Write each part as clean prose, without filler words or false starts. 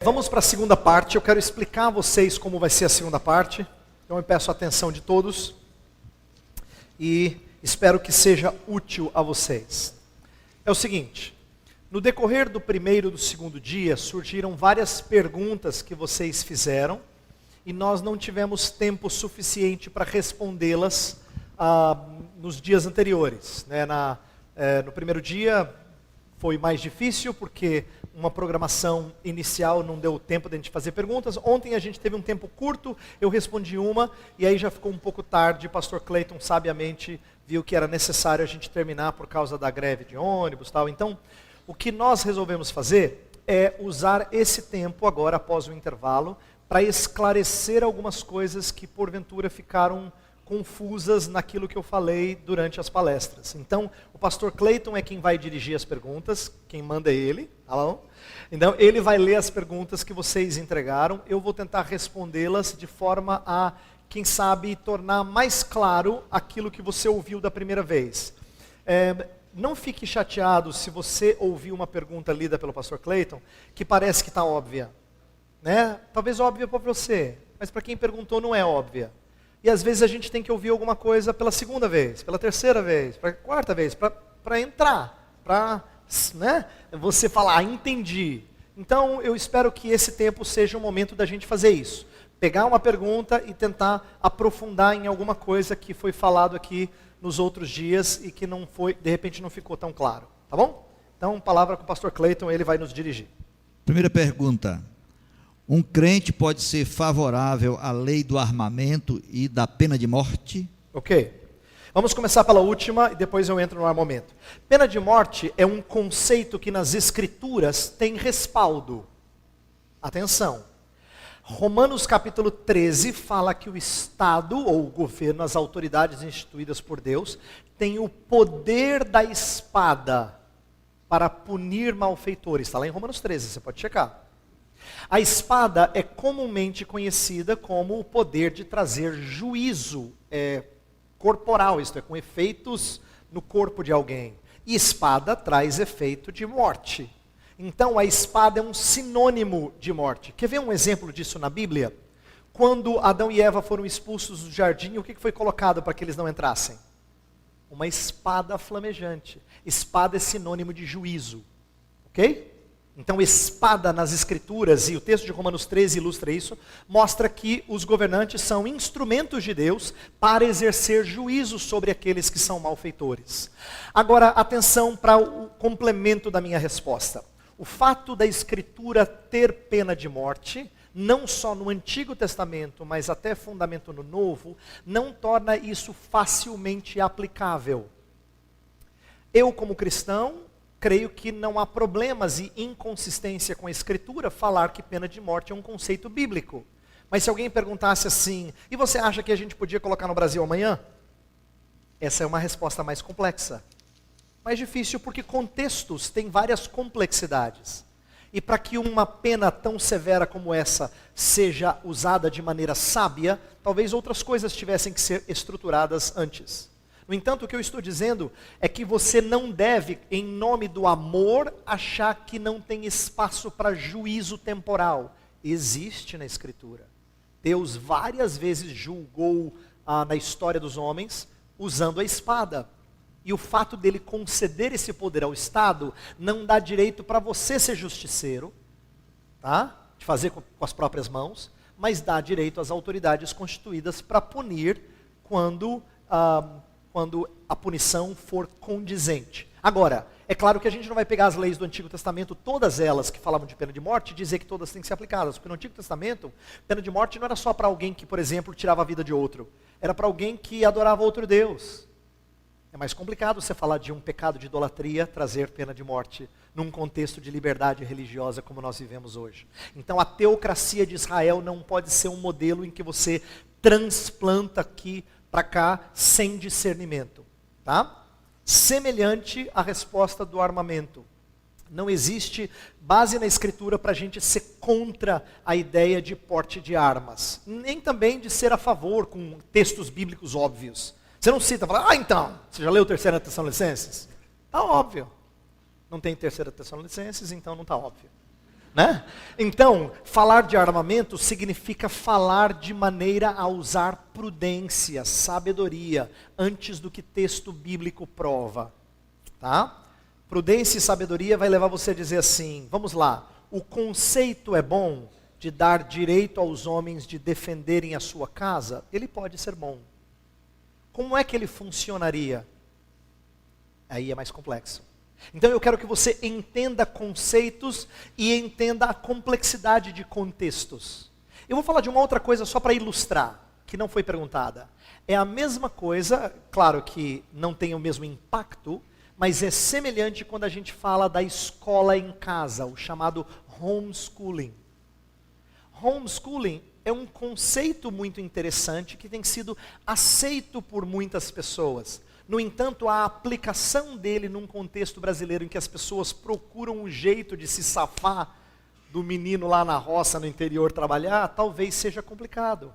Vamos para a segunda parte. Eu quero explicar a vocês como vai ser a segunda parte. Então eu peço a atenção de todos e espero que seja útil a vocês. É o seguinte, no decorrer do primeiro e do segundo dia surgiram várias perguntas que vocês fizeram e nós não tivemos tempo suficiente para respondê-las nos dias anteriores. No primeiro dia foi mais difícil porque uma programação inicial não deu tempo de a gente fazer perguntas. Ontem a gente teve um tempo curto, eu respondi uma, e aí já ficou um pouco tarde. Pastor Clayton sabiamente viu que era necessário a gente terminar por causa da greve de ônibus e tal. Então, o que nós resolvemos fazer é usar esse tempo agora, após o intervalo, para esclarecer algumas coisas que porventura ficaram confusas naquilo que eu falei durante as palestras. Então, o pastor Clayton é quem vai dirigir as perguntas, quem manda é ele, tá bom? Então, ele vai ler as perguntas que vocês entregaram, eu vou tentar respondê-las de forma a, quem sabe, tornar mais claro aquilo que você ouviu da primeira vez. Não fique chateado se você ouviu uma pergunta lida pelo pastor Clayton, que parece que está óbvia, né? Talvez óbvia para você, mas para quem perguntou não é óbvia. E às vezes a gente tem que ouvir alguma coisa pela segunda vez, pela terceira vez, pela quarta vez, para entrar, para você falar, entendi. Então eu espero que esse tempo seja o momento da gente fazer isso. Pegar uma pergunta e tentar aprofundar em alguma coisa que foi falado aqui nos outros dias e que não foi, de repente não ficou tão claro. Tá bom? Então, palavra com o pastor Clayton, ele vai nos dirigir. Primeira pergunta. Um crente pode ser favorável à lei do armamento e da pena de morte? Ok. Vamos começar pela última e depois eu entro no armamento. Pena de morte é um conceito que nas Escrituras tem respaldo. Atenção. Romanos capítulo 13 fala que o Estado, ou o governo, as autoridades instituídas por Deus, tem o poder da espada para punir malfeitores. Está lá em Romanos 13, você pode checar. A espada é comumente conhecida como o poder de trazer juízo corporal, isto é, com efeitos no corpo de alguém. E espada traz efeito de morte. Então a espada é um sinônimo de morte. Quer ver um exemplo disso na Bíblia? Quando Adão e Eva foram expulsos do jardim, o que foi colocado para que eles não entrassem? Uma espada flamejante. Espada é sinônimo de juízo. Ok? Então, espada nas Escrituras, e o texto de Romanos 13 ilustra isso, mostra que os governantes são instrumentos de Deus para exercer juízo sobre aqueles que são malfeitores. Agora, atenção para o complemento da minha resposta. O fato da Escritura ter pena de morte, não só no Antigo Testamento, mas até fundamento no Novo, não torna isso facilmente aplicável. Eu, como cristão, creio que não há problemas e inconsistência com a Escritura falar que pena de morte é um conceito bíblico. Mas se alguém perguntasse assim, e você acha que a gente podia colocar no Brasil amanhã? Essa é uma resposta mais complexa. Mais difícil porque contextos têm várias complexidades. E para que uma pena tão severa como essa seja usada de maneira sábia, talvez outras coisas tivessem que ser estruturadas antes. No entanto, o que eu estou dizendo é que você não deve, em nome do amor, achar que não tem espaço para juízo temporal. Existe na Escritura. Deus várias vezes julgou na história dos homens usando a espada. E o fato dele conceder esse poder ao Estado não dá direito para você ser justiceiro, tá? De fazer com as próprias mãos, mas dá direito às autoridades constituídas para punir quando a punição for condizente. Agora, é claro que a gente não vai pegar as leis do Antigo Testamento, todas elas que falavam de pena de morte, e dizer que todas têm que ser aplicadas. Porque no Antigo Testamento, pena de morte não era só para alguém que, por exemplo, tirava a vida de outro. Era para alguém que adorava outro Deus. É mais complicado você falar de um pecado de idolatria, trazer pena de morte, num contexto de liberdade religiosa como nós vivemos hoje. Então a teocracia de Israel não pode ser um modelo em que você transplanta aqui para cá sem discernimento, tá? Semelhante à resposta do armamento. Não existe base na Escritura para a gente ser contra a ideia de porte de armas, nem também de ser a favor com textos bíblicos óbvios. Você não cita, fala, então, você já leu 3 Tessalonicenses? Está óbvio. Não tem 3 Tessalonicenses, então não está óbvio. né? Então, falar de armamento significa falar de maneira a usar prudência, sabedoria, antes do que texto bíblico prova, tá? Prudência e sabedoria vai levar você a dizer assim, vamos lá, o conceito é bom de dar direito aos homens de defenderem a sua casa? Ele pode ser bom. Como é que ele funcionaria? Aí é mais complexo. Então eu quero que você entenda conceitos e entenda a complexidade de contextos. Eu vou falar de uma outra coisa só para ilustrar, que não foi perguntada. É a mesma coisa, claro que não tem o mesmo impacto, mas é semelhante quando a gente fala da escola em casa, o chamado homeschooling. Homeschooling é um conceito muito interessante que tem sido aceito por muitas pessoas. No entanto, a aplicação dele num contexto brasileiro em que as pessoas procuram um jeito de se safar do menino lá na roça, no interior, trabalhar, talvez seja complicado.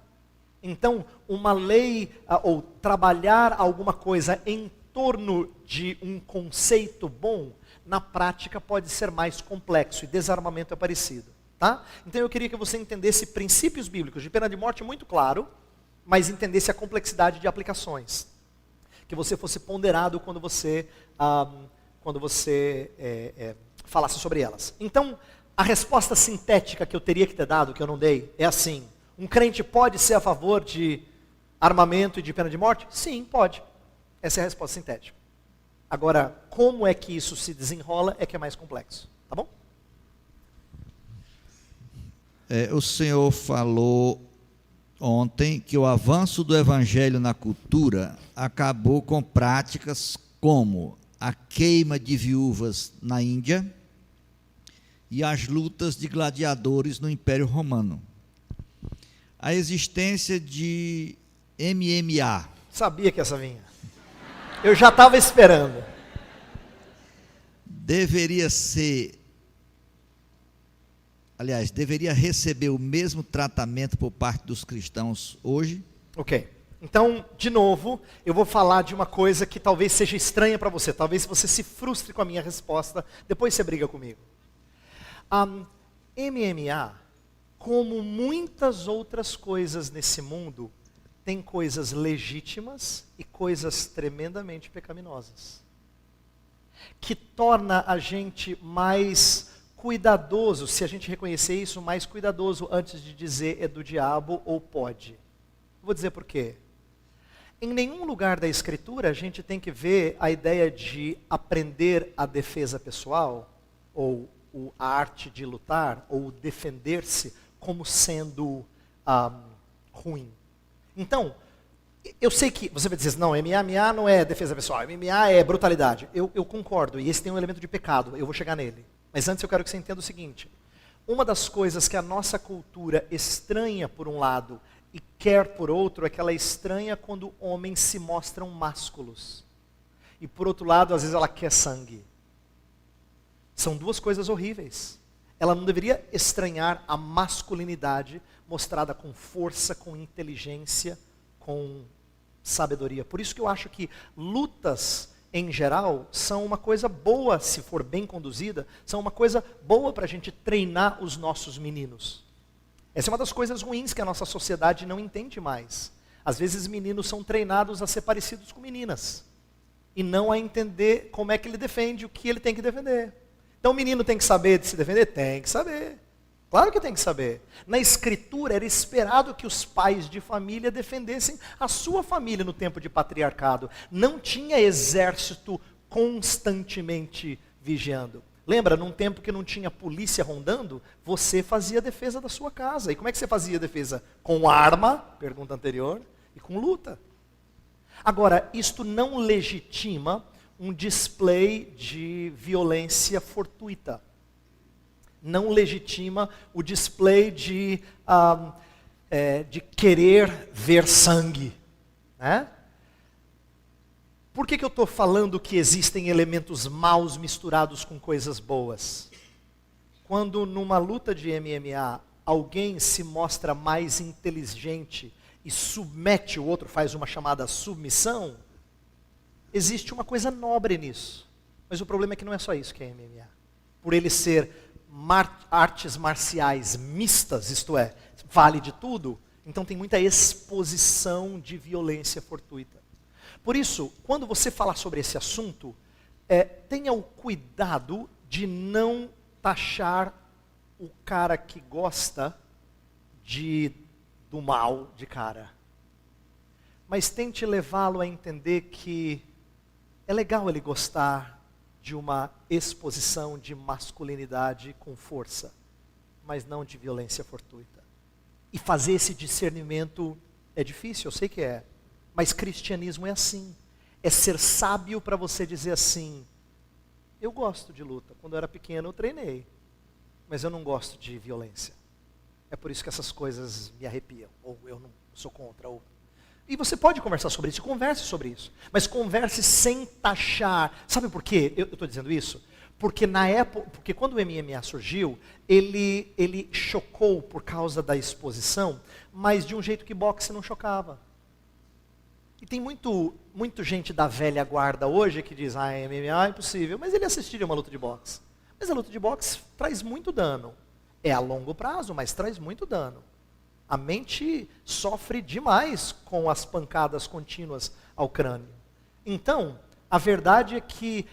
Então, uma lei, ou trabalhar alguma coisa em torno de um conceito bom, na prática pode ser mais complexo, e desarmamento é parecido. Tá? Então eu queria que você entendesse princípios bíblicos de pena de morte muito claro, mas entendesse a complexidade de aplicações. Que você fosse ponderado quando você falasse sobre elas. Então, a resposta sintética que eu teria que ter dado, que eu não dei, é assim: um crente pode ser a favor de armamento e de pena de morte? Sim, pode. Essa é a resposta sintética. Agora, como é que isso se desenrola é que é mais complexo. Tá bom? O senhor falou ontem que o avanço do evangelho na cultura acabou com práticas como a queima de viúvas na Índia e as lutas de gladiadores no Império Romano. A existência de MMA. Sabia que essa vinha. Eu já estava esperando. Deveria receber o mesmo tratamento por parte dos cristãos hoje? Ok. Então, de novo, eu vou falar de uma coisa que talvez seja estranha para você. Talvez você se frustre com a minha resposta. Depois você briga comigo. MMA, como muitas outras coisas nesse mundo, tem coisas legítimas e coisas tremendamente pecaminosas. Que torna a gente mais cuidadoso, se a gente reconhecer isso, mais cuidadoso antes de dizer é do diabo ou pode. Vou dizer por quê. Em nenhum lugar da Escritura a gente tem que ver a ideia de aprender a defesa pessoal, ou a arte de lutar, ou defender-se, como sendo ruim. Então, eu sei que você vai dizer, não, MMA não é defesa pessoal, MMA é brutalidade. Eu concordo, e esse tem um elemento de pecado, eu vou chegar nele. Mas antes eu quero que você entenda o seguinte: uma das coisas que a nossa cultura estranha por um lado e quer por outro, é que ela é estranha quando homens se mostram másculos. E por outro lado, às vezes ela quer sangue. São duas coisas horríveis. Ela não deveria estranhar a masculinidade mostrada com força, com inteligência, com sabedoria. Por isso que eu acho que lutas, em geral, são uma coisa boa, se for bem conduzida, são uma coisa boa para a gente treinar os nossos meninos. Essa é uma das coisas ruins que a nossa sociedade não entende mais. Às vezes meninos são treinados a ser parecidos com meninas, e não a entender como é que ele defende o que ele tem que defender. Então o menino tem que saber de se defender? Tem que saber. Claro que tem que saber. Na Escritura era esperado que os pais de família defendessem a sua família no tempo de patriarcado. Não tinha exército constantemente vigiando. Lembra, num tempo que não tinha polícia rondando, você fazia a defesa da sua casa. E como é que você fazia a defesa? Com arma, pergunta anterior, e com luta. Agora, isto não legitima um display de violência fortuita. Não legitima o display de querer ver sangue. Né? Por que eu estou falando que existem elementos maus misturados com coisas boas? Quando numa luta de MMA, alguém se mostra mais inteligente e submete o outro, faz uma chamada submissão, existe uma coisa nobre nisso. Mas o problema é que não é só isso que é MMA. Por ele ser artes marciais mistas, isto é, vale de tudo, então tem muita exposição de violência fortuita. Por isso, quando você falar sobre esse assunto, tenha o cuidado de não taxar o cara que gosta do mal de cara. Mas tente levá-lo a entender que é legal ele gostar de uma exposição de masculinidade com força, mas não de violência fortuita. E fazer esse discernimento é difícil, eu sei que é, mas cristianismo é assim. É ser sábio para você dizer assim, eu gosto de luta, quando eu era pequeno eu treinei, mas eu não gosto de violência. É por isso que essas coisas me arrepiam, ou eu não sou contra, E você pode conversar sobre isso, converse sobre isso. Mas converse sem taxar. Sabe por quê eu estou dizendo isso? Porque porque quando o MMA surgiu, ele chocou por causa da exposição, mas de um jeito que boxe não chocava. E tem muito gente da velha guarda hoje que diz, MMA é impossível, mas ele assistiria uma luta de boxe. Mas a luta de boxe traz muito dano. É a longo prazo, mas traz muito dano. A mente sofre demais com as pancadas contínuas ao crânio. Então, a verdade é que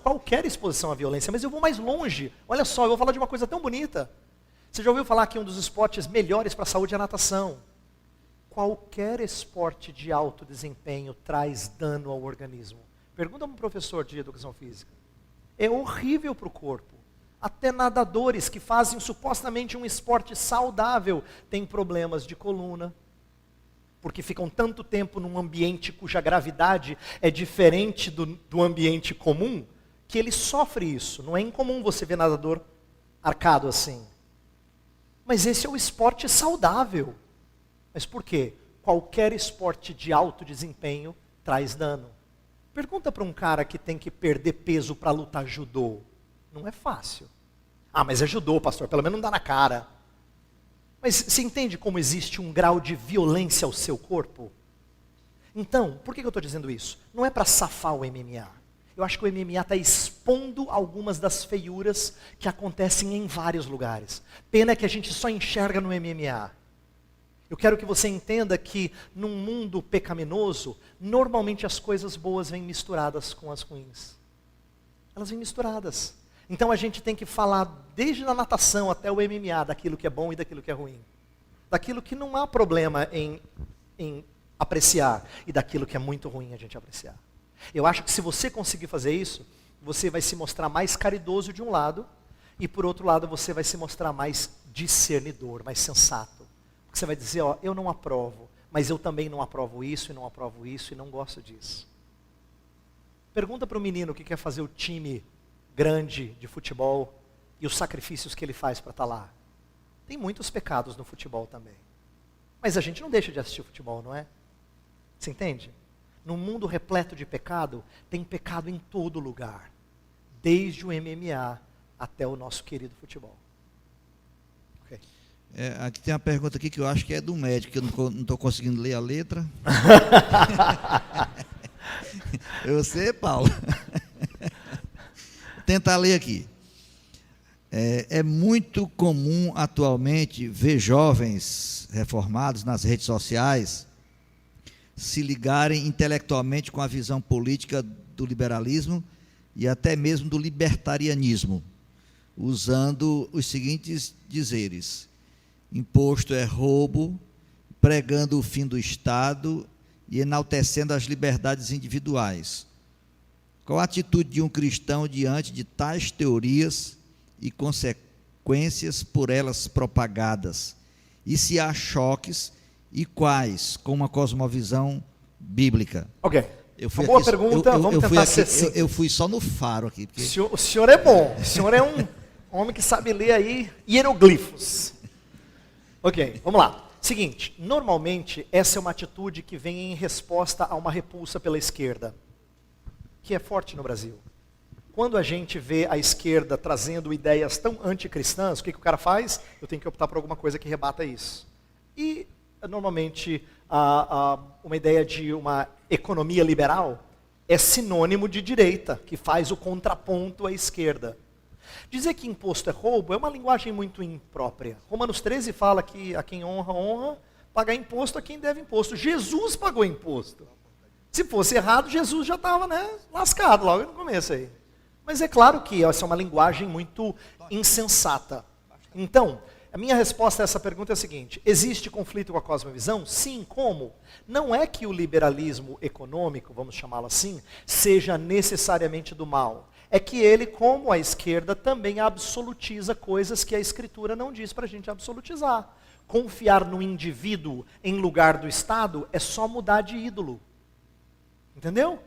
qualquer exposição à violência, mas eu vou mais longe. Olha só, eu vou falar de uma coisa tão bonita. Você já ouviu falar que um dos esportes melhores para a saúde é a natação? Qualquer esporte de alto desempenho traz dano ao organismo. Pergunta para um professor de educação física. É horrível para o corpo. Até nadadores que fazem supostamente um esporte saudável têm problemas de coluna, porque ficam tanto tempo num ambiente cuja gravidade é diferente do ambiente comum, que ele sofre isso. Não é incomum você ver nadador arcado assim. Mas esse é o esporte saudável. Mas por quê? Qualquer esporte de alto desempenho traz dano. Pergunta para um cara que tem que perder peso para lutar judô. Não é fácil. Mas é judô, pastor, pelo menos não dá na cara. Mas você entende como existe um grau de violência ao seu corpo? Então, por que eu estou dizendo isso? Não é para safar o MMA. Eu acho que o MMA está expondo algumas das feiuras que acontecem em vários lugares. Pena que a gente só enxerga no MMA. Eu quero que você entenda que num mundo pecaminoso, normalmente as coisas boas vêm misturadas com as ruins. Elas vêm misturadas. Então a gente tem que falar desde a natação até o MMA, daquilo que é bom e daquilo que é ruim. Daquilo que não há problema em apreciar e daquilo que é muito ruim a gente apreciar. Eu acho que se você conseguir fazer isso, você vai se mostrar mais caridoso de um lado e por outro lado você vai se mostrar mais discernidor, mais sensato. Porque você vai dizer, eu não aprovo, mas eu também não aprovo isso e não aprovo isso e não gosto disso. Pergunta para o menino que quer fazer o time grande de futebol e os sacrifícios que ele faz para estar lá. Tem muitos pecados no futebol também. Mas a gente não deixa de assistir futebol, não é? Você entende? Num mundo repleto de pecado, tem pecado em todo lugar. Desde o MMA até o nosso querido futebol. Okay. Aqui tem uma pergunta aqui que eu acho que é do médico, que eu não estou conseguindo ler a letra. Você, Paulo. Tentar ler aqui. É muito comum atualmente ver jovens reformados nas redes sociais se ligarem intelectualmente com a visão política do liberalismo e até mesmo do libertarianismo, usando os seguintes dizeres: imposto é roubo, pregando o fim do Estado e enaltecendo as liberdades individuais. Qual a atitude de um cristão diante de tais teorias e consequências por elas propagadas? E se há choques, e quais, com uma cosmovisão bíblica? Ok. Uma boa pergunta, vamos tentar ser simples. Eu fui só no faro aqui. Porque... O senhor é bom, o senhor é um homem que sabe ler aí hieroglifos. Ok, vamos lá. Seguinte, normalmente essa é uma atitude que vem em resposta a uma repulsa pela esquerda, que é forte no Brasil. Quando a gente vê a esquerda trazendo ideias tão anticristãs, o que o cara faz? Eu tenho que optar por alguma coisa que rebata isso. E, normalmente, uma ideia de uma economia liberal é sinônimo de direita, que faz o contraponto à esquerda. Dizer que imposto é roubo é uma linguagem muito imprópria. Romanos 13 fala que a quem honra, honra, pagar imposto a quem deve imposto. Jesus pagou imposto. Se fosse errado, Jesus já estava, lascado logo no começo aí. Mas é claro que essa é uma linguagem muito insensata. Então, a minha resposta a essa pergunta é a seguinte: existe conflito com a cosmovisão? Sim, como? Não é que o liberalismo econômico, vamos chamá-lo assim, seja necessariamente do mal. É que ele, como a esquerda, também absolutiza coisas que a Escritura não diz para a gente absolutizar. Confiar no indivíduo em lugar do Estado é só mudar de ídolo. Entendeu?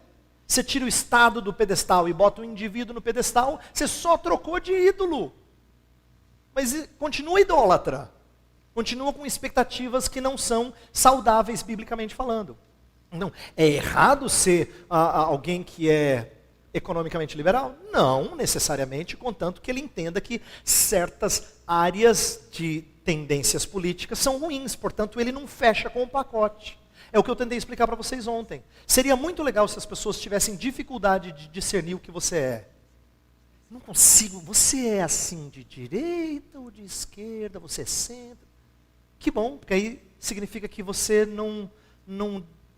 Você tira o Estado do pedestal e bota o indivíduo no pedestal, você só trocou de ídolo. Mas continua idólatra. Continua com expectativas que não são saudáveis biblicamente falando. Então, é errado ser alguém que é economicamente liberal? Não, necessariamente, contanto que ele entenda que certas áreas de tendências políticas são ruins, portanto ele não fecha com o pacote. É o que eu tentei explicar para vocês ontem. Seria muito legal se as pessoas tivessem dificuldade de discernir o que você é. Não consigo, você é assim de direita ou de esquerda, você é centro. Que bom, porque aí significa que você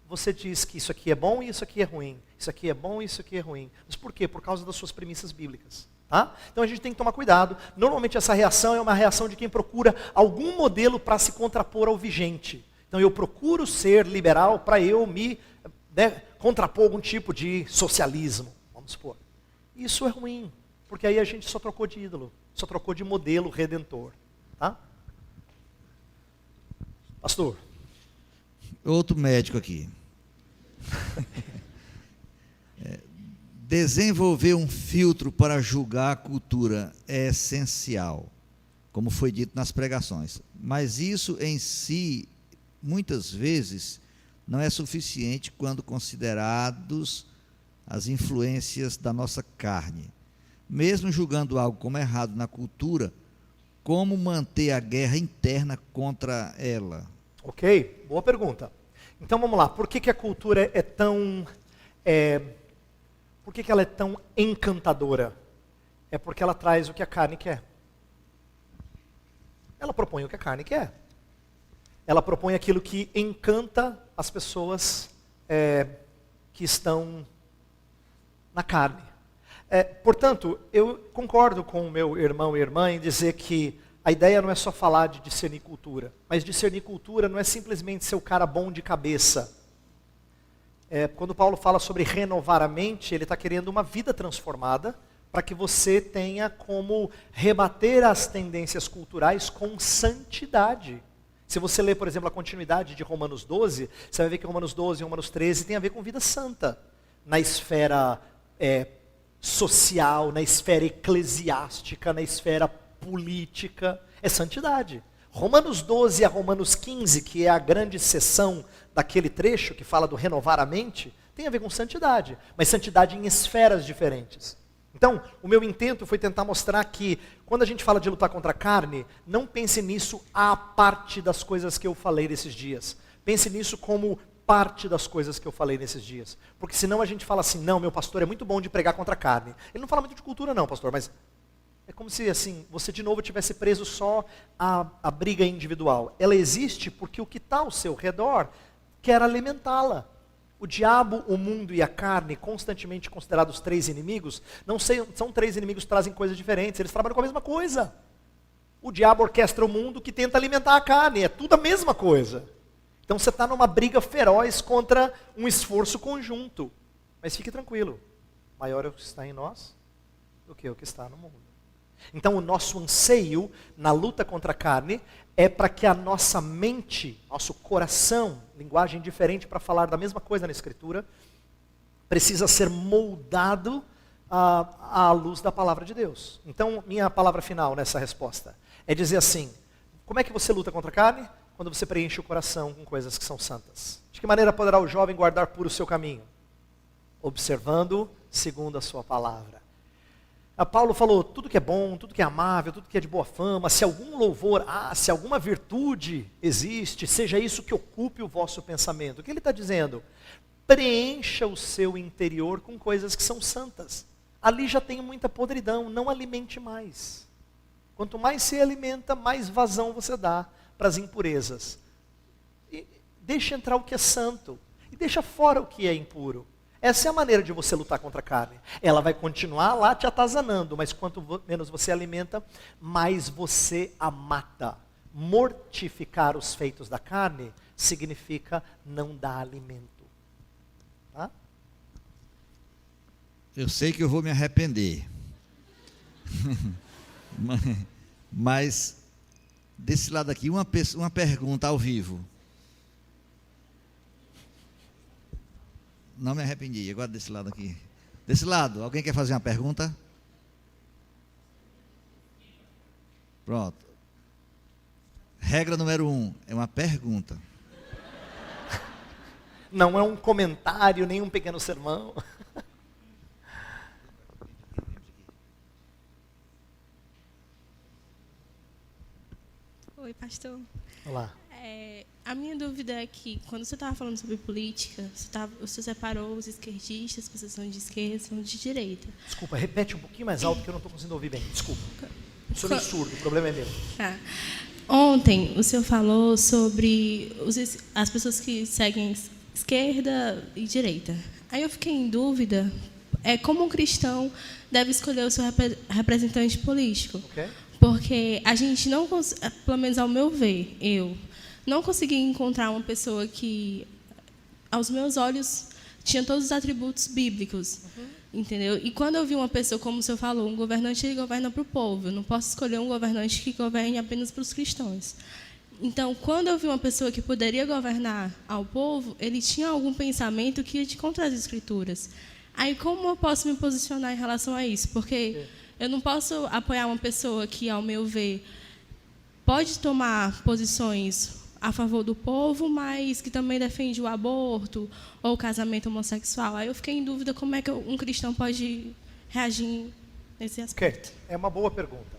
você diz que isso aqui é bom e isso aqui é ruim. Isso aqui é bom e isso aqui é ruim. Mas por quê? Por causa das suas premissas bíblicas. Tá? Então a gente tem que tomar cuidado. Normalmente essa reação é uma reação de quem procura algum modelo para se contrapor ao vigente. Então eu procuro ser liberal para eu me contrapor algum tipo de socialismo, vamos supor. Isso é ruim, porque aí a gente só trocou de ídolo, só trocou de modelo redentor. Tá? Pastor. Outro médico aqui. Desenvolver um filtro para julgar a cultura é essencial, como foi dito nas pregações. Mas isso em si, muitas vezes, não é suficiente quando considerados as influências da nossa carne. Mesmo julgando algo como errado na cultura, como manter a guerra interna contra ela? Ok, boa pergunta. Então vamos lá, por que a cultura é tão... por que ela é tão encantadora? É porque ela traz o que a carne quer. Ela propõe o que a carne quer. Ela propõe aquilo que encanta as pessoas que estão na carne. Portanto, eu concordo com o meu irmão e irmã em dizer que a ideia não é só falar de discernir cultura, mas discernir cultura não é simplesmente ser o cara bom de cabeça. Quando Paulo fala sobre renovar a mente, ele está querendo uma vida transformada para que você tenha como rebater as tendências culturais com santidade. Se você ler, por exemplo, a continuidade de Romanos 12, você vai ver que Romanos 12 e Romanos 13 tem a ver com vida santa. Na esfera social, na esfera eclesiástica, na esfera política, é santidade. Romanos 12 a Romanos 15, que é a grande seção daquele trecho que fala do renovar a mente, tem a ver com santidade, mas santidade em esferas diferentes. Então, o meu intento foi tentar mostrar que, quando a gente fala de lutar contra a carne, não pense nisso à parte das coisas que eu falei nesses dias. Pense nisso como parte das coisas que eu falei nesses dias. Porque senão a gente fala assim, não, meu pastor é muito bom de pregar contra a carne. Ele não fala muito de cultura não, pastor, mas é como se assim, você de novo tivesse preso só à briga individual. Ela existe porque o que está ao seu redor quer alimentá-la. O diabo, o mundo e a carne, constantemente considerados três inimigos, não são três inimigos que trazem coisas diferentes, eles trabalham com a mesma coisa. O diabo orquestra o mundo que tenta alimentar a carne, é tudo a mesma coisa. Então você está numa briga feroz contra um esforço conjunto. Mas fique tranquilo, maior é o que está em nós do que o que está no mundo. Então o nosso anseio na luta contra a carne é para que a nossa mente, nosso coração, linguagem diferente para falar da mesma coisa na Escritura, precisa ser moldado à luz da palavra de Deus. Então, minha palavra final nessa resposta é dizer assim, como é que você luta contra a carne? Quando você preenche o coração com coisas que são santas. De que maneira poderá o jovem guardar puro o seu caminho? Observando segundo a sua palavra. Paulo falou, tudo que é bom, tudo que é amável, tudo que é de boa fama, se algum louvor, se alguma virtude existe, seja isso que ocupe o vosso pensamento. O que ele está dizendo? Preencha o seu interior com coisas que são santas. ali já tem muita podridão, não alimente mais. Quanto mais se alimenta, mais vazão você dá para as impurezas. E deixa entrar o que é santo, e deixa fora o que é impuro. Essa é a maneira de você lutar contra a carne. Ela vai continuar lá te atazanando, mas quanto menos você alimenta, mais você a mata. Mortificar os feitos da carne significa não dar alimento. Tá? Eu sei que eu vou me arrepender. Mas, desse lado aqui, uma pergunta ao vivo. Não me arrependi, agora desse lado aqui. Desse lado, alguém quer fazer uma pergunta? Pronto. Regra número 1, é uma pergunta. Não é um comentário, nem um pequeno sermão. Oi, pastor. Olá. A minha dúvida é que, quando você estava falando sobre política, você separou os esquerdistas, pessoas são de esquerda, são de direita. Desculpa, repete um pouquinho mais alto que eu não estou conseguindo ouvir bem. Desculpa. Sou meio surdo, o problema é meu. Tá. Ontem, o senhor falou sobre as pessoas que seguem esquerda e direita. Aí eu fiquei em dúvida, como um cristão deve escolher o seu representante político. Okay. Porque a gente não, pelo menos ao meu ver, eu não consegui encontrar uma pessoa que, aos meus olhos, tinha todos os atributos bíblicos. Entendeu? E quando eu vi uma pessoa, como o senhor falou, um governante, ele governa para o povo. Eu não posso escolher um governante que governe apenas para os cristãos. Então, quando eu vi uma pessoa que poderia governar ao povo, ele tinha algum pensamento que ia de contra as Escrituras. Aí, como eu posso me posicionar em relação a isso? Porque eu não posso apoiar uma pessoa que, ao meu ver, pode tomar posições a favor do povo, mas que também defende o aborto ou o casamento homossexual. Aí eu fiquei em dúvida como é que um cristão pode reagir nesse aspecto. É uma boa pergunta.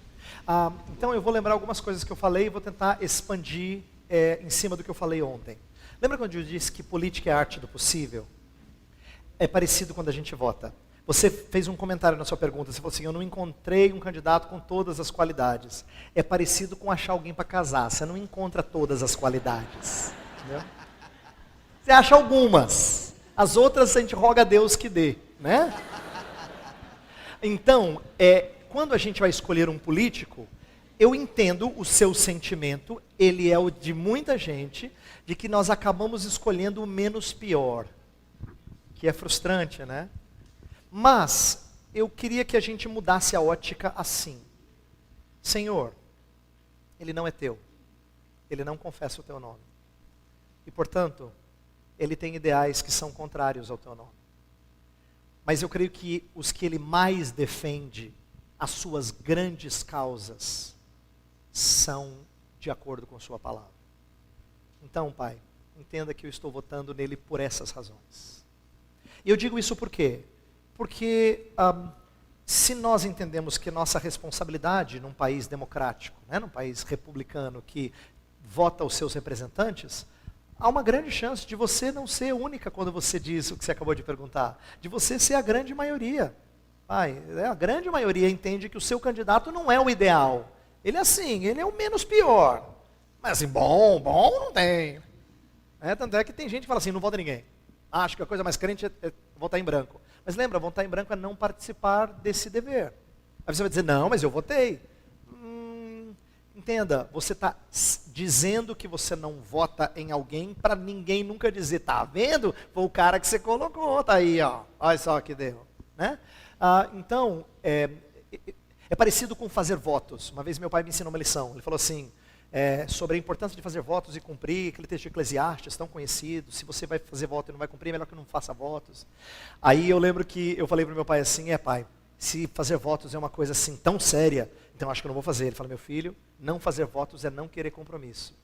Então eu vou lembrar algumas coisas que eu falei e vou tentar expandir em cima do que eu falei ontem. Lembra quando eu disse que política é a arte do possível? É parecido quando a gente vota. Você fez um comentário na sua pergunta, você falou assim, eu não encontrei um candidato com todas as qualidades. É parecido com achar alguém para casar, você não encontra todas as qualidades. Entendeu? Você acha algumas, as outras a gente roga a Deus que dê. Né? Então, quando a gente vai escolher um político, eu entendo o seu sentimento, ele é o de muita gente, de que nós acabamos escolhendo o menos pior. Que é frustrante, né? Mas, eu queria que a gente mudasse a ótica assim. Senhor, ele não é teu. Ele não confessa o teu nome. E, portanto, ele tem ideais que são contrários ao teu nome. Mas eu creio que os que ele mais defende, as suas grandes causas, são de acordo com sua palavra. Então, Pai, entenda que eu estou votando nele por essas razões. E eu digo isso por quê? Porque se nós entendemos que nossa responsabilidade num país democrático, né, num país republicano que vota os seus representantes, há uma grande chance de você não ser única quando você diz o que você acabou de perguntar, de você ser a grande maioria. A grande maioria entende que o seu candidato não é o ideal. Ele é assim, ele é o menos pior. Mas assim, bom não tem. Tanto é que tem gente que fala assim, não vota ninguém. Acho que a coisa mais crente é votar em branco. Mas lembra, votar em branco é não participar desse dever. Aí você vai dizer, não, mas eu votei. Entenda, você está dizendo que você não vota em alguém para ninguém nunca dizer, tá vendo? Foi o cara que você colocou, tá aí, ó. Olha só que deu. Né? Então, é parecido com fazer votos. Uma vez meu pai me ensinou uma lição. Ele falou assim, sobre a importância de fazer votos e cumprir, aquele texto de Eclesiastes tão conhecido, se você vai fazer voto e não vai cumprir, é melhor que não faça votos. Aí eu lembro que eu falei para o meu pai assim, pai, se fazer votos é uma coisa assim tão séria, então acho que eu não vou fazer. Ele falou, meu filho, não fazer votos é não querer compromisso.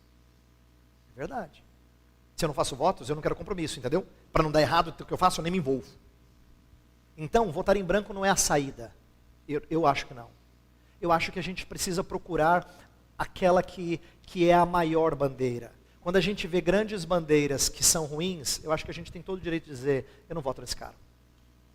É verdade. Se eu não faço votos, eu não quero compromisso, entendeu? Para não dar errado o que eu faço, eu nem me envolvo. Então, votar em branco não é a saída. Eu acho que não. Eu acho que a gente precisa procurar aquela que é a maior bandeira. Quando a gente vê grandes bandeiras que são ruins, eu acho que a gente tem todo o direito de dizer, eu não voto nesse cara.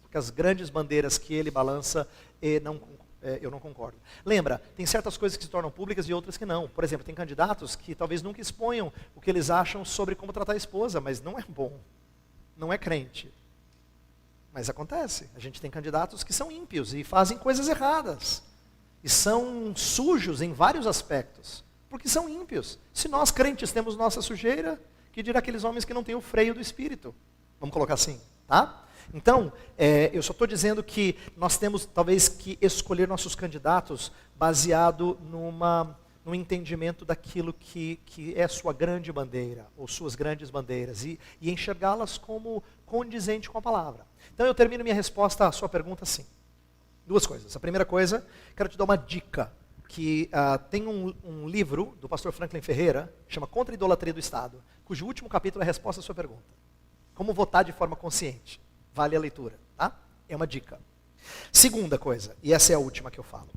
porque as grandes bandeiras que ele balança, eu não concordo. Lembra, tem certas coisas que se tornam públicas e outras que não. Por exemplo, tem candidatos que talvez nunca exponham o que eles acham sobre como tratar a esposa, mas não é bom, não é crente. Mas acontece, a gente tem candidatos que são ímpios e fazem coisas erradas. E são sujos em vários aspectos, porque são ímpios. Se nós crentes temos nossa sujeira, que dirá aqueles homens que não têm o freio do Espírito? Vamos colocar assim, tá? Então, eu só estou dizendo que nós temos talvez que escolher nossos candidatos baseado num entendimento daquilo que é sua grande bandeira, ou suas grandes bandeiras, e enxergá-las como condizente com a palavra. Então eu termino minha resposta à sua pergunta assim. Duas coisas. A primeira coisa, quero te dar uma dica, que tem um livro do pastor Franklin Ferreira, que chama Contra a Idolatria do Estado, cujo último capítulo é a resposta à sua pergunta. Como votar de forma consciente. Vale a leitura, tá? É uma dica. Segunda coisa, e essa é a última que eu falo.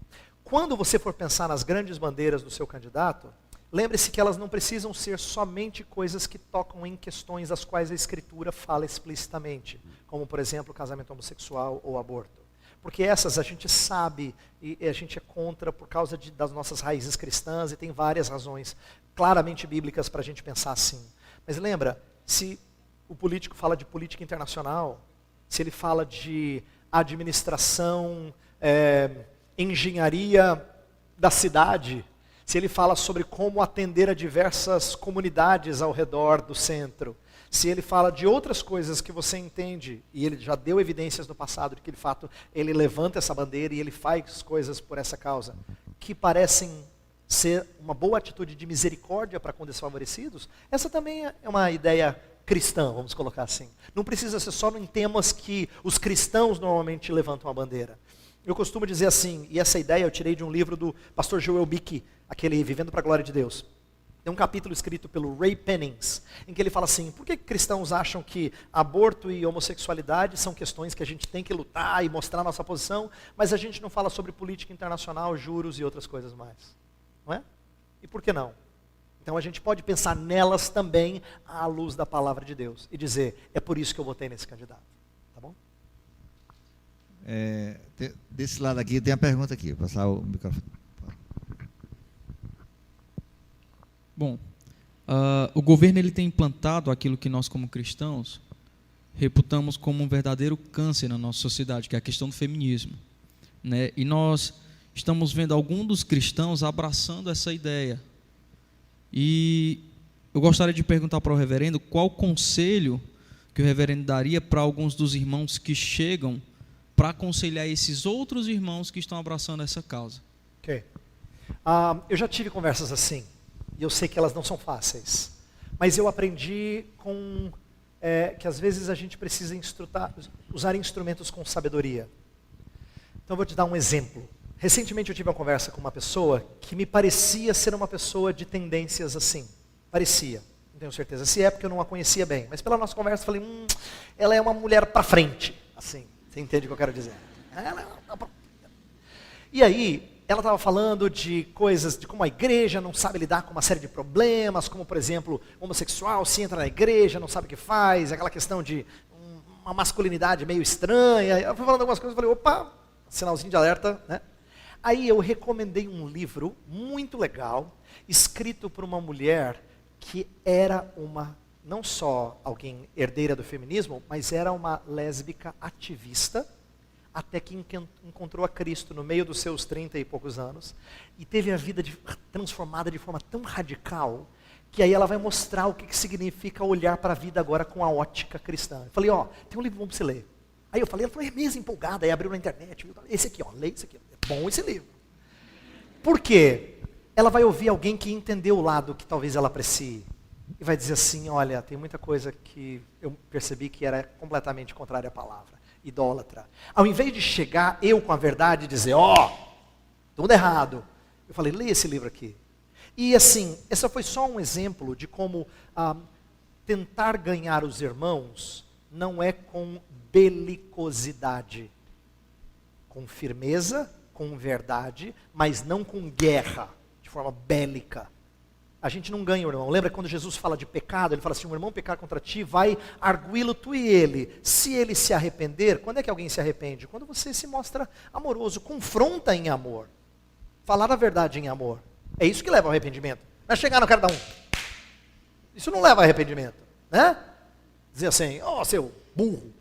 Quando você for pensar nas grandes bandeiras do seu candidato, lembre-se que elas não precisam ser somente coisas que tocam em questões das quais a Escritura fala explicitamente, como, por exemplo, casamento homossexual ou aborto. Porque essas a gente sabe e a gente é contra por causa das nossas raízes cristãs e tem várias razões claramente bíblicas para a gente pensar assim. Mas lembra, se o político fala de política internacional, se ele fala de administração, engenharia da cidade, se ele fala sobre como atender a diversas comunidades ao redor do centro, se ele fala de outras coisas que você entende, e ele já deu evidências no passado de que de fato ele levanta essa bandeira e ele faz coisas por essa causa, que parecem ser uma boa atitude de misericórdia para com desfavorecidos, essa também é uma ideia cristã, vamos colocar assim. Não precisa ser só em temas que os cristãos normalmente levantam a bandeira. Eu costumo dizer assim, e essa ideia eu tirei de um livro do pastor Joel Bick, aquele Vivendo para a Glória de Deus. Tem um capítulo escrito pelo Ray Pennings, em que ele fala assim, por que cristãos acham que aborto e homossexualidade são questões que a gente tem que lutar e mostrar nossa posição, mas a gente não fala sobre política internacional, juros e outras coisas mais? Não é? E por que não? Então a gente pode pensar nelas também à luz da palavra de Deus e dizer, é por isso que eu votei nesse candidato. Tá bom? Desse lado aqui tem a pergunta aqui, vou passar o microfone. Bom, o governo ele tem implantado aquilo que nós como cristãos reputamos como um verdadeiro câncer na nossa sociedade, que é a questão do feminismo, né? E nós estamos vendo alguns dos cristãos abraçando essa ideia. E eu gostaria de perguntar para o reverendo qual conselho que o reverendo daria para alguns dos irmãos que chegam para aconselhar esses outros irmãos que estão abraçando essa causa. Ok. Eu já tive conversas assim, e eu sei que elas não são fáceis, mas eu aprendi que às vezes a gente precisa usar instrumentos com sabedoria. Então eu vou te dar um exemplo. Recentemente eu tive uma conversa com uma pessoa que me parecia ser uma pessoa de tendências assim. Parecia. Não tenho certeza se é, porque eu não a conhecia bem. Mas pela nossa conversa eu falei, ela é uma mulher para frente. Assim, você entende o que eu quero dizer? E aí, ela estava falando de coisas, de como a igreja não sabe lidar com uma série de problemas, como por exemplo, homossexual se entra na igreja, não sabe o que faz, aquela questão de uma masculinidade meio estranha. Ela foi falando algumas coisas, eu falei, opa, sinalzinho de alerta, né? Aí eu recomendei um livro muito legal, escrito por uma mulher que era não só alguém herdeira do feminismo, mas era uma lésbica ativista, até que encontrou a Cristo no meio dos seus 30 e poucos anos, e teve a vida transformada de forma tão radical, que aí ela vai mostrar o que significa olhar para a vida agora com a ótica cristã. Eu falei, tem um livro bom para você ler. Aí eu falei, ela falou, é mesmo, empolgada, aí abriu na internet, viu? Esse aqui, leia esse aqui, é bom esse livro. Por quê? Ela vai ouvir alguém que entendeu o lado que talvez ela aprecie, e vai dizer assim, olha, tem muita coisa que eu percebi que era completamente contrária à palavra, idólatra. Ao invés de chegar eu com a verdade e dizer, tudo errado, eu falei, leia esse livro aqui. E assim, esse foi só um exemplo de como tentar ganhar os irmãos não é com belicosidade, com firmeza, com verdade, mas não com guerra, de forma bélica. a gente não ganha o irmão. Lembra quando Jesus fala de pecado, ele fala assim, um irmão pecar contra ti, vai arguí-lo tu e ele. Se ele se arrepender, quando é que alguém se arrepende? Quando você se mostra amoroso, confronta em amor. Falar a verdade em amor. É isso que leva ao arrependimento. Não é chegar na cara da um. Isso não leva ao arrependimento, né? Dizer assim, ó, seu burro.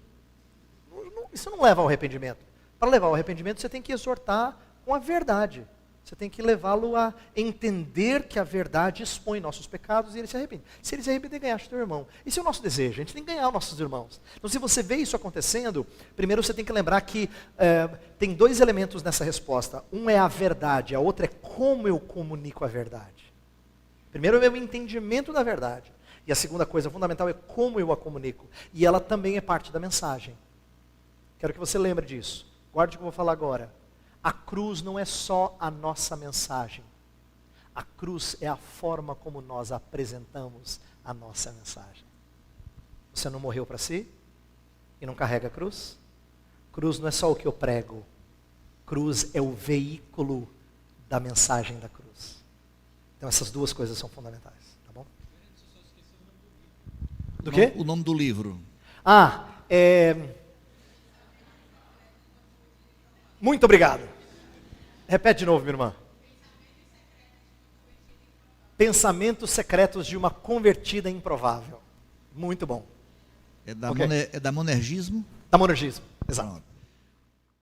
Isso não leva ao arrependimento. Para levar ao arrependimento, você tem que exortar com a verdade. Você tem que levá-lo a entender que a verdade expõe nossos pecados e ele se arrepende. Se ele se arrepender, ganhaste teu irmão. Esse é o nosso desejo, a gente tem que ganhar os nossos irmãos. Então, se você vê isso acontecendo, primeiro você tem que lembrar que tem dois elementos nessa resposta. Um é a verdade, a outra é como eu comunico a verdade. Primeiro é o meu entendimento da verdade. E a segunda coisa fundamental é como eu a comunico. E ela também é parte da mensagem. Quero que você lembre disso. Guarde o que eu vou falar agora. A cruz não é só a nossa mensagem. A cruz é a forma como nós apresentamos a nossa mensagem. Você não morreu para si? E não carrega a cruz? Cruz não é só o que eu prego. Cruz é o veículo da mensagem da cruz. Então essas duas coisas são fundamentais. Tá bom? Do quê? O nome do livro. Muito obrigado. Repete de novo, minha irmã. Pensamentos secretos de uma convertida improvável. Muito bom. É da monergismo? Da monergismo, exato. Pronto.